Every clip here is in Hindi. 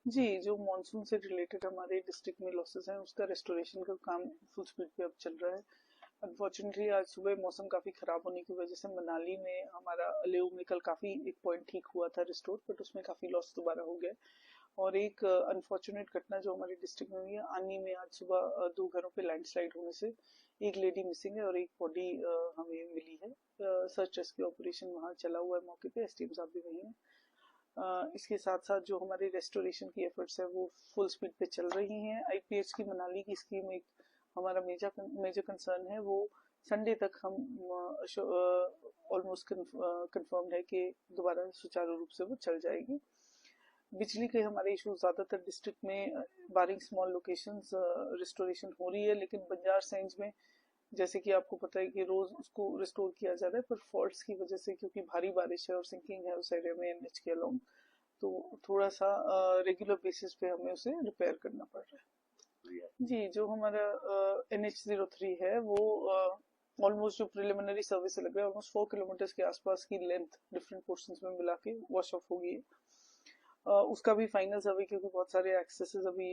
जी, जो मॉनसून से रिलेटेड हमारे डिस्ट्रिक्ट में लॉसेस हैं उसका रेस्टोरेशन का काम फुल स्पीड पे अब चल रहा है। अनफॉर्चुनेटली आज सुबह मौसम काफी खराब होने की वजह से मनाली में हमारा अलेउ में कल काफी एक पॉइंट ठीक हुआ था रिस्टोर, बट उसमें काफी लॉस दोबारा हो गया। और एक अनफॉर्चुनेट घटना जो हमारे डिस्ट्रिक्ट में हुई है, आनी में आज सुबह दो घरों पे लैंडस्लाइड होने से एक लेडी मिसिंग है और एक बॉडी हमें मिली है। सर्च रेस्क्यू ऑपरेशन वहाँ चला हुआ है, मौके पे एसडीएम साहब भी वही हैं। इसके साथ साथ जो हमारे रेस्टोरेशन की एफर्ट्स है वो फुल स्पीड पे चल रही हैं। आईपीएच की मनाली की स्कीम एक हमारा मेजर मेजर कंसर्न है, वो संडे तक हम ऑलमोस्ट कंफर्म है कि दोबारा सुचारू रूप से वो चल जाएगी। बिजली के हमारे इशू ज्यादातर डिस्ट्रिक्ट में बारिंग स्मॉल लोकेशंस रिस्टोरेशन हो रही है, लेकिन बंजार सेंज में जैसे कि आपको पता है कि रोज उसको रिस्टोर किया जा रहा है, पर फॉल्ट्स की वजह से क्योंकि भारी बारिश है और सिंकिंग है उस एरिया में एनएच के अलोंग, तो थोड़ा सा रेगुलर बेसिस पे हमें उसे रिपेयर करना पड़ रहा है। जी, जो हमारा NH03 है वो ऑलमोस्ट जो प्रिलिमिनरी सर्वे से लग रहा है ऑलमोस्ट 4 किलोमीटर के आसपास की लेंथ डिफरेंट पोर्शंस में मिला के वॉश ऑफ होगी। उसका भी फाइनल सर्वे, क्योंकि बहुत सारे एक्सेसेस अभी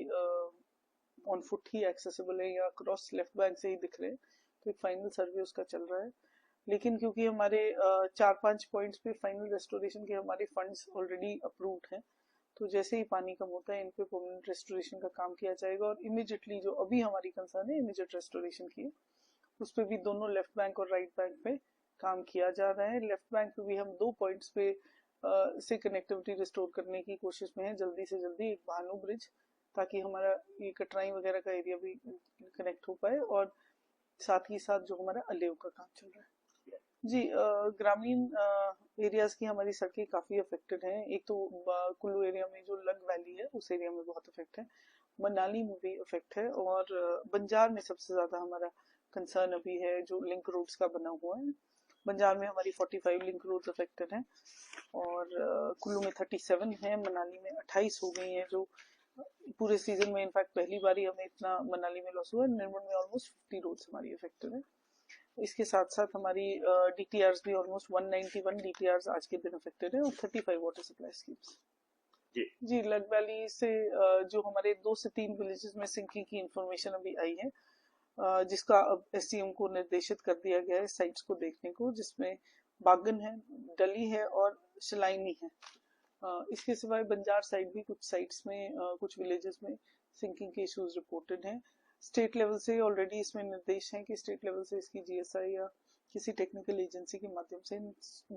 ऑन फुट ही एक्सेसिबल है या क्रॉस लेफ्ट बैंक से ही दिख रहे हैं, तो एक फाइनल सर्वे उसका चल रहा है। लेकिन क्योंकि हमारे 4-5 पॉइंट्स पे फाइनल रेस्टोरेशन के हमारे फंड्स ऑलरेडी अप्रूव्ड हैं, तो जैसे ही पानी कम होता है इन पे परमानेंट रेस्टोरेशन का काम किया जाएगा। और इमीडिएटली जो अभी हमारी कंसर्न है इमीडिएट रेस्टोरेशन की, उस पे भी दोनों लेफ्ट बैंक और राइट बैंक पे काम किया जा रहा है। लेफ्ट बैंक पे भी हम 2 पॉइंट्स पे से कनेक्टिविटी रिस्टोर करने की कोशिश में है, जल्दी से जल्दी एक भानु ब्रिज, ताकि हमारा ये कटराई वगैरह का एरिया भी कनेक्ट हो पाए, और साथ ही साथ जो हमारा अलेव का काम चल रहा है। जी, ग्रामीण एरियाज की हमारी सड़कें काफी अफेक्टेड हैं। एक तो कुल्लू एरिया में जो लग वैली है उस एरिया में बहुत अफेक्ट है, मनाली में भी अफेक्ट है, और बंजार में सबसे ज्यादा हमारा कंसर्न अभी है जो लिंक रोड्स का बना हुआ है। बंजार में हमारी 45 लिंक रोड्स अफेक्टेड हैं, और कुल्लू में 37 है, मनाली में 28 हो गई हैं। जो पूरे सीजन में इनफैक्ट पहली बार ही हमें इतना मनाली में लॉस हुआ है। निर्मल में ऑलमोस्ट 50 रोड्स हमारी अफेक्टेड है। इसके साथ साथ हमारी डीटीआरस भी ऑलमोस्ट 191 डीटीआरस आज के दिन अफेक्टेड है, और 35 वाटर सप्लाई स्कीम्स। जी, लग वैली से जो हमारे 2 से 3 विलेजेस में सिंकिंग की इंफॉर्मेशन अभी आई है, जिसका अब एसडीएम को निर्देशित कर दिया गया है साइट्स को देखने को, जिसमें बागन है, डली है और शलाइनी है। इसके सिवाय बंजार साइड भी कुछ साइट्स में कुछ विलेजेस में सिंकिंग के इश्यूज रिपोर्टेड हैं। स्टेट लेवल से ऑलरेडी इसमें निर्देश हैं कि स्टेट लेवल से इसकी जीएसआई या किसी टेक्निकल एजेंसी के माध्यम से इन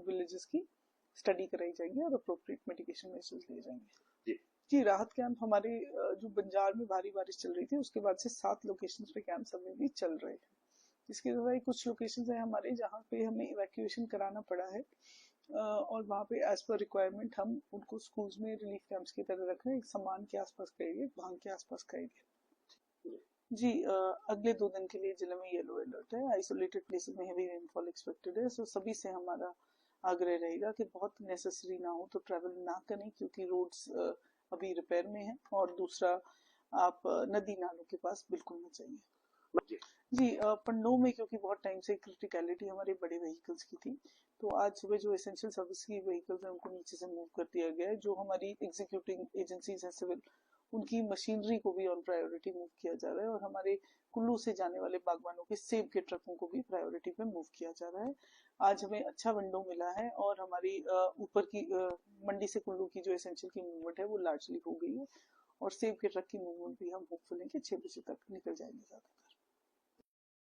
विलेजेस की स्टडी कराई जाएगी और अप्रोप्रिएट मिटिगेशन मेजर्स लिए जाएंगे। जी, राहत कैंप हमारे जो बंजार में भारी बारिश चल रही थी उसके बाद से 7 लोकेशंस पे कैंप्स अभी भी चल रहे हैं। इसके अलावा कुछ लोकेशंस हैं हमारे जहाँ पे हमें इवैक्यूएशन कराना पड़ा है, और वहाँ पे एज पर रिक्वायरमेंट हम उनको स्कूल्स में रिलीफ कैंप्स की तरह रख रहे हैं, एक सामान के आसपास का एरिया, भांग के आसपास का एरिया। जी, अगले 2 दिन के लिए जिले में येलो अलर्ट है। आइसोलेटेड प्लेसेस में हेवी रेनफॉल एक्सपेक्टेड है, सो सभी से हमारा आग्रह रहेगा कि बहुत नेसेसरी ना हो तो ट्रैवल ना करें, क्योंकि रोड्स अभी रिपेयर में है। और दूसरा, आप नदी नालों के पास बिल्कुल ना जाइए। जी, पन्नों में क्योंकि बहुत टाइम से क्रिटिकलिटी हमारे बड़े व्हीकल्स की थी, तो आज सुबह जो एसेंशियल सर्विस की व्हीकल्स हैं उनको नीचे से मूव कर दिया गया है। जो हमारी एग्जीक्यूटिंग एजेंसीज हैं सिविल, उनकी मशीनरी को भी ऑन प्रायोरिटी मूव किया जा रहा है, और हमारे कुल्लू से जाने वाले बागवानों के सेब के ट्रकों को भी प्रायोरिटी पे मूव किया जा रहा है। आज हमें अच्छा विंडो मिला है, और हमारी ऊपर की मंडी से कुल्लू की जो एसेंशियल की मूवमेंट है वो लार्जली हो गई है, और सेब के ट्रक की मूवमेंट भी हम होपफुल हैं कि 6 बजे तक निकल जाएंगे ज्यादा।